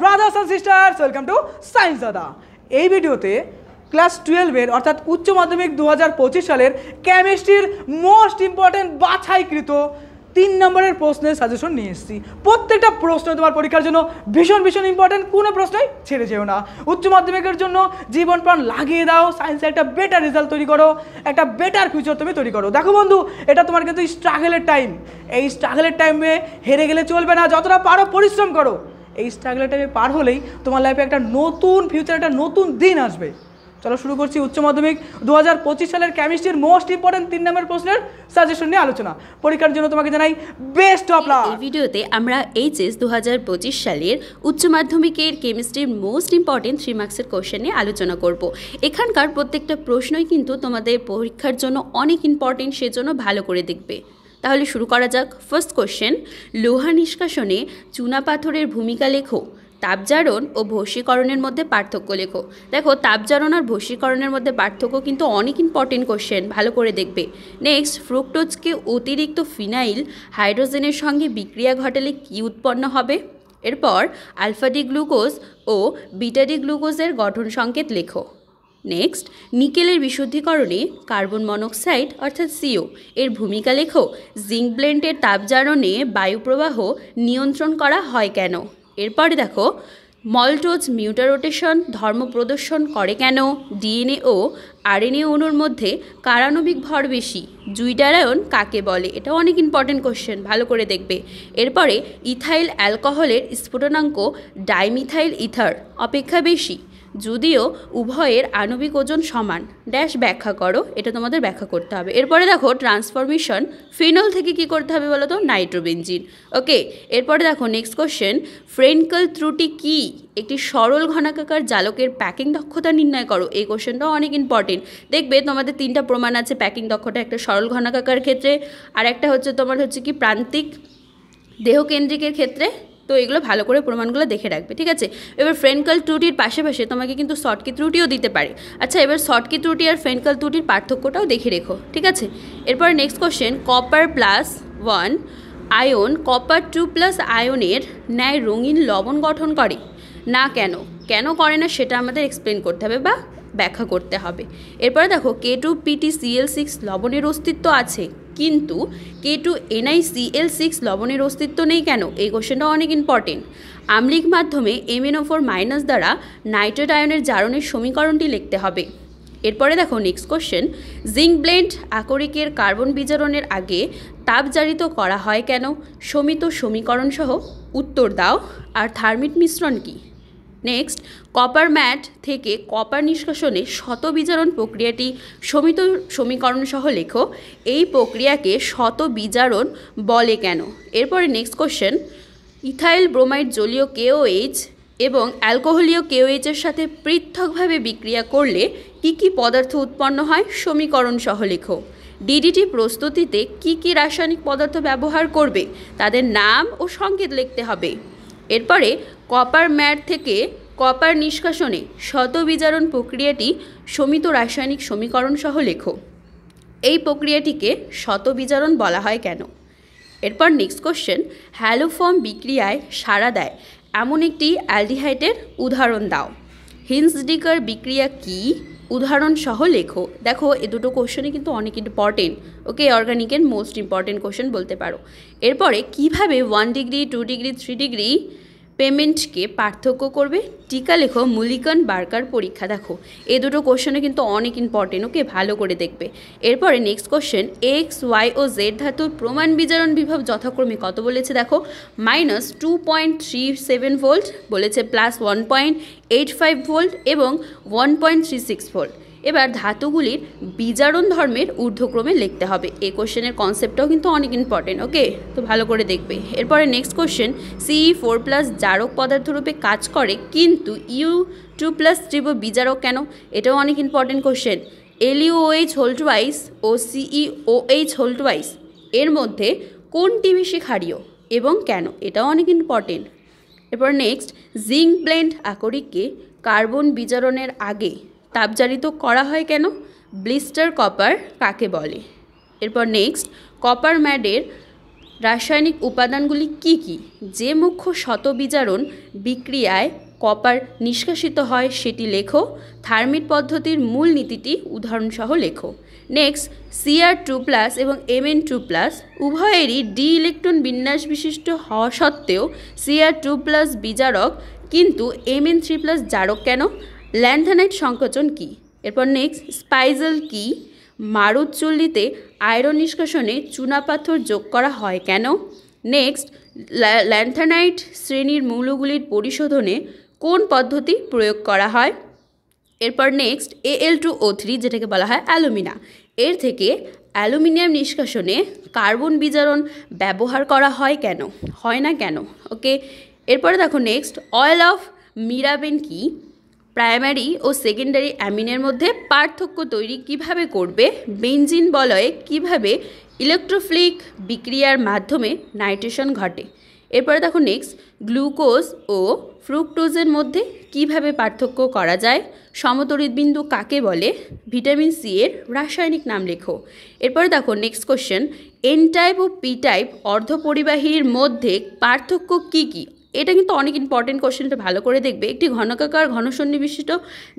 Brothers and sisters, welcome to science দাদা। এই ভিডিওতে ক্লাস 12-এর অর্থাৎ উচ্চ মাধ্যমিক 2025 সালের কেমিস্ট্রির মোস্ট ইম্পর্টেন্ট বাছাইকৃত 3 নম্বরের প্রশ্নের সাজেশন নিয়ে এসেছি। প্রত্যেকটা প্রশ্ন তোমার পরীক্ষার জন্য ভীষণ ভীষণ ইম্পর্টেন্ট, কোনো প্রশ্নই ছেড়ে যেও না। উচ্চ মাধ্যমিকের জন্য জীবন প্রাণ লাগিয়ে দাও, সায়েন্সে একটা বেটার রেজাল্ট তৈরি করো, একটা বেটার ফিউচার তুমি তৈরি করো। দেখো বন্ধু, এটা তোমার কিন্তু স্ট্রাগলের টাইম। এই স্ট্রাগলের টাইমে হেরে গেলে চলবে না, যতটা পারো পরিশ্রম করো। এই স্ট্রাগলের টাইমে পার হলেই তোমার লাইফে একটা নতুন ফিউচার, একটা নতুন দিন আসবে। চলো শুরু করছি উচ্চ মাধ্যমিক 2025 সালের কেমিস্ট্রির মোস্ট ইম্পর্টেন্ট 3 নম্বর প্রশ্নের সাজেশন নিয়ে আলোচনা। পরীক্ষার জন্য তোমাকে জানাই বেস্ট অফ লাক। এই ভিডিওতে আমরা এইচএস 2025 সালের উচ্চ মাধ্যমিকের কেমিস্ট্রির মোস্ট ইম্পর্টেন্ট 3 মার্কসের কোশ্চেন নিয়ে আলোচনা করব। এখানকার প্রত্যেকটা প্রশ্নই কিন্তু তোমাদের পরীক্ষার জন্য অনেক ইম্পর্টেন্ট, সেজন্য ভালো করে দেখবে। তাহলে শুরু করা যাক। ফার্স্ট কোশ্চেন, লোহা নিষ্কাশনে চুনাপাথরের ভূমিকা লেখো। তাপজারণ ও ভস্মীকরণের মধ্যে পার্থক্য লেখো। দেখো, তাপজারণ আর ভস্মীকরণের মধ্যে পার্থক্য কিন্তু অনেক ইম্পর্টেন্ট কোশ্চেন, ভালো করে দেখবে। নেক্সট, ফ্রুক্টোজকে অতিরিক্ত ফিনাইল হাইড্রোজেনের সঙ্গে বিক্রিয়া ঘটালে কী উৎপন্ন হবে? এরপর আলফা ডি গ্লুকোজ ও বিটা ডি গ্লুকোজের গঠন সংকেত লেখো। নেক্সট, নিকেলের বিশুদ্ধিকরণে কার্বন মনোক্সাইড অর্থাৎ সিও এর ভূমিকা লেখো। জিঙ্ক ব্লেন্ডের তাপজারণে বায়ুপ্রবাহ নিয়ন্ত্রণ করা হয় কেন? এরপরে দেখো, মল্টোজ মিউটারোটেশন ধর্ম প্রদর্শন করে কেন? ডিএনএ ও আরএনএ অণুর মধ্যে কারাণবিক ভর বেশি। জুইটারায়ন কাকে বলে? এটা অনেক ইম্পর্টেন্ট কোশ্চেন, ভালো করে দেখবে। এরপরে ইথাইল অ্যালকোহলের স্ফুটনাঙ্ক ডাইমিথাইল ইথার অপেক্ষা বেশি, যদিও উভয়ের আণবিক ওজন সমান। ড্যাশ ব্যাখ্যা করো, এটা তোমাদের ব্যাখ্যা করতে হবে। এরপরে দেখো, ট্রান্সফরমেশন ফিনল থেকে কি করতে হবে বলো তো? নাইট্রোবেনজিন। ওকে, এরপরে দেখো নেক্সট কোশ্চেন, ফ্রেনকেল ত্রুটি কি? একটি সরল ঘনাকাকার জালকের প্যাকিং দক্ষতা নির্ণয় করো। এই কোশ্চেনটাও অনেক ইম্পর্টেন্ট। দেখবে তোমাদের 3টা প্রমাণ আছে প্যাকিং দক্ষতা, একটা সরল ঘনাকাকার ক্ষেত্রে, আর একটা হচ্ছে তোমার হচ্ছে কি প্রান্তিক দেহকেন্দ্রিকের ক্ষেত্রে। তো এগুলো ভালো করে প্রমাণগুলো দেখে রাখবে, ঠিক আছে? এবার ফ্রেনকেল ত্রুটির পাশাপাশি তোমাকে কিন্তু শর্টকি ত্রুটিও দিতে পারে। আচ্ছা, এবার শর্টকি ত্রুটি আর ফ্রেনকেল ত্রুটির পার্থক্যটাও দেখে রেখো, ঠিক আছে? এরপর next question, copper +1 ion copper 2+ আয়নের ন্যায় রঙিন লবণ গঠন করে না কেন? কেন করে না সেটা আমাদের এক্সপ্লেন করতে হবে বা ব্যাখ্যা করতে হবে। এরপরে দেখো, K2PtCl6 লবণের অস্তিত্ব আছে, কিন্তু K2NiCl6 লবণের অস্তিত্ব নেই কেন? এই কোশ্চেনটা অনেক ইম্পর্টেন্ট। আম্লিক মাধ্যমে MnO4- দ্বারা নাইট্রেট আয়নের জারণের সমীকরণটি লিখতে হবে। এরপরে দেখো নেক্সট কোশ্চেন, জিঙ্ক ব্লেন্ড আকরিকের কার্বন বিজারণের আগে তাপজারিত করা হয় কেন? সমিত সমীকরণ সহ উত্তর দাও। আর থার্মিট মিশ্রণ কি? নেক্সট, কপার ম্যাট থেকে কপার নিষ্কাশনে শত বিজারণ প্রক্রিয়াটি সমিত সমীকরণ সহ লেখো। এই প্রক্রিয়াকে শত বিজারণ বলে কেন? এরপরে নেক্সট কোশ্চেন, ইথাইল ব্রোমাইড জলীয় KOH এবং অ্যালকোহলীয় KOH এর সাথে পৃথকভাবে বিক্রিয়া করলে কি কি পদার্থ উৎপন্ন হয়? সমীকরণ সহ লেখো। DDT প্রস্তুতিতে কি কি রাসায়নিক পদার্থ ব্যবহার করবে? তাদের নাম ও সংকেত লিখতে হবে। এরপরে কপার ম্যাট থেকে কপার নিষ্কাশনে শতবিজারণ প্রক্রিয়াটি সমিত রাসায়নিক সমীকরণ সহ লেখো। এই প্রক্রিয়াটিকে শতবিজারণ বলা হয় কেন? এরপর নেক্সট কোশ্চেন, হ্যালোফর্ম বিক্রিয়ায় সাড়া দেয় এমন একটি অ্যালডিহাইডের উদাহরণ দাও। হিন্সডিকার বিক্রিয়া কি? উদাহরণ সহ লেখো। দেখো, এই দুটো কোশ্চেনই কিন্তু অনেক ইম্পর্টেন্ট। ওকে, অর্গানিকের মোস্ট ইম্পর্টেন্ট কোশ্চেন বলতে পারো। এরপরে কিভাবে 1 ডিগ্রি 2 ডিগ্রি 3 ডিগ্রি পেমেন্টকে পার্থক্য করবে? টিকা লেখো। মুলিকান বার্কার পরীক্ষা। দেখো, এই দুটো কোশ্চেনে কিন্তু অনেক ইম্পর্টেন্ট। ওকে, ভালো করে দেখবে। এরপরে নেক্সট কোশ্চেন, X, Y ও Z ধাতুর প্রমাণ বিজারণ বিভব যথাক্রমে কত বলেছে? দেখো, -2.37 ভোল্ট বলেছে, +1.85 ভোল্ট এবং 1.36 ভোল্ট। এবার ধাতুগুলির বিজারণ ধর্মের ঊর্ধ্বক্রমে লিখতে হবে। এই কোশ্চেনের কনসেপ্টটাও কিন্তু অনেক ইম্পর্টেন্ট। ওকে, তো ভালো করে দেখবে। এরপরে নেক্সট কোশ্চেন, Ce4+ জারক পদার্থরূপে কাজ করে, কিন্তু U2+ তীব্র বিজারক কেন? এটাও অনেক ইম্পর্টেন্ট কোশ্চেন। LuOH2 ও CeOH2 এর মধ্যে কোনটি বেশি ক্ষারীয় এবং কেন? এটাও অনেক ইম্পর্টেন্ট। এরপর নেক্সট, জিঙ্ক ব্লেন্ড আকরিককে কার্বন বিজারণের আগে তাপজারিত করা হয় কেন? ব্লিস্টার কপার কাকে বলে? এরপর নেক্সট, কপার ম্যাডের রাসায়নিক উপাদানগুলি কি কি? যে মুখ্য শতবিজারণ বিক্রিয়ায় কপার নিষ্কাশিত হয় সেটি লেখো। থার্মিট পদ্ধতির মূল নীতিটি উদাহরণসহ লেখো। নেক্সট, Cr2+ এবং Mn2+ উভয়েরই ডি ইলেকট্রন বিন্যাস বিশিষ্ট হওয়া সত্ত্বেও Cr2+ বিজারক কিন্তু Mn3+ জারক কেন? ল্যান্থানাইট সংকোচন কি? এরপর নেক্সট, স্পাইজেল কি? মারুতচুল্লিতে আয়রন নিষ্কাশনে চুনাপাথর যোগ করা হয় কেন? নেক্সট, ল্যান্থানাইট শ্রেণীর মৌলগুলির পরিশোধনে কোন পদ্ধতি প্রয়োগ করা হয়? এরপর নেক্সট, Al2O3 যেটাকে বলা হয় অ্যালুমিনা, এর থেকে অ্যালুমিনিয়াম নিষ্কাশনে কার্বন বিজারণ ব্যবহার করা হয় কেন? হয় না কেন? ওকে, এরপরে দেখো নেক্সট, অয়েল অফ মিরাবেন কি? প্রাইমারি ও সেকেন্ডারি অ্যামিনের মধ্যে পার্থক্য তৈরি কিভাবে করবে? বেনজিন বলয়ে কিভাবে ইলেকট্রোফিলিক বিক্রিয়ার মাধ্যমে নাইট্রেশন ঘটে? এরপরে দেখো নেক্সট, গ্লুকোজ ও ফ্রুক্টোজের মধ্যে কিভাবে পার্থক্য করা যায়? সমতড়িৎবিন্দু কাকে বলে? ভিটামিন সি এর রাসায়নিক নাম লেখো। এরপরে দেখো নেক্সট কোশ্চেন, এন টাইপ ও পি টাইপ অর্ধপরিবাহীর মধ্যে পার্থক্য কি কি? এটা কিন্তু অনেক ইম্পর্টেন্ট কোশ্চেনটা, ভালো করে দেখবে। একটি ঘনকাকার ঘনসন্নিবিষ্ট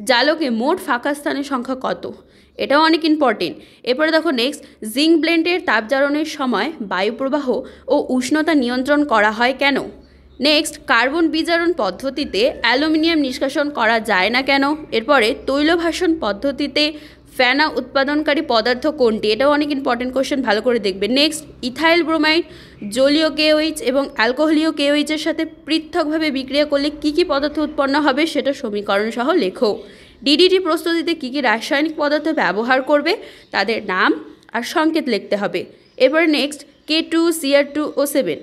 জালকে মোট ফাঁকা স্থানের সংখ্যা কত? এটাও অনেক ইম্পর্টেন্ট। এরপরে দেখো নেক্সট, জিঙ্ক ব্লেন্ডের তাপজারণের সময় বায়ুপ্রবাহ ও উষ্ণতা নিয়ন্ত্রণ করা হয় কেন? নেক্সট, কার্বন বিজারণ পদ্ধতিতে অ্যালুমিনিয়াম নিষ্কাশন করা যায় না কেন? এরপরে তৈলভাষণ পদ্ধতিতে ফেনা উৎপাদনকারী পদার্থ কোনটি? এটাও অনেক ইম্পর্টেন্ট কোশ্চেন, ভালো করে দেখবে। নেক্সট, ইথাইল ব্রোমাইড জলীয় KOH এবং অ্যালকোহলীয় KOH এর সাথে পৃথকভাবে বিক্রিয়া করলে কি কি পদার্থ উৎপন্ন হবে সেটা সমীকরণ সহ লেখো। ডিডিটি প্রস্তুতিতে কি কি রাসায়নিক পদার্থ ব্যবহার করবে তাদের নাম আর সংকেত লিখতে হবে। এরপরে নেক্সট, K2Cr2O7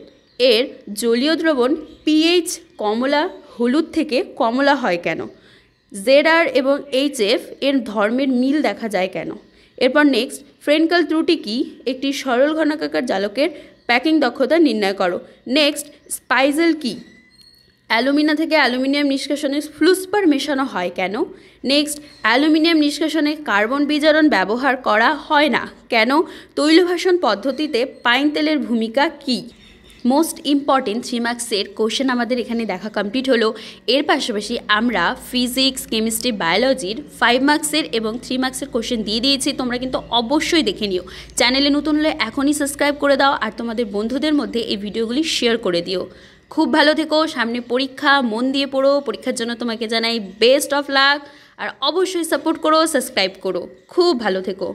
এর জলীয় দ্রবণ pH কমলা হলুদ থেকে কমলা হয় কেন? ZR এবং HF এর ধর্মের মিল দেখা যায় কেন? এরপর নেক্সট, ফ্রেনকেল ত্রুটি কি? একটি সরল ঘনকাকার জালকের প্যাকিং দক্ষতা নির্ণয় করো। নেক্সট, স্পাইজেল কি? অ্যালুমিনা থেকে অ্যালুমিনিয়াম নিষ্কাশনে ফ্লুসপার মেশানো হয় কেন? নেক্সট, অ্যালুমিনিয়াম নিষ্কাশনে কার্বন বিজারণ ব্যবহার করা হয় না কেন? তৈলভাষণ পদ্ধতিতে পাইন তেলের ভূমিকা কী? মোস্ট ইম্পর্টেন্ট 3 মার্কসের কোশ্চেন আমাদের এখানে দেখা কমপ্লিট হলো। এর পাশাপাশি আমরা ফিজিক্স, কেমিস্ট্রি, বায়োলজির 5 মার্কসের এবং 3 মার্কসের কোশ্চেন দিয়ে দিয়েছি, তোমরা কিন্তু অবশ্যই দেখে নিও। চ্যানেলে নতুন হলে এখনই সাবস্ক্রাইব করে দাও আর তোমাদের বন্ধুদের মধ্যে এই ভিডিওগুলি শেয়ার করে দিও। খুব ভালো থেকো, সামনে পরীক্ষা, মন দিয়ে পড়ো। পরীক্ষার জন্য তোমাকে জানাই বেস্ট অফ লাক, আর অবশ্যই সাপোর্ট করো, সাবস্ক্রাইব করো। খুব ভালো থেকো।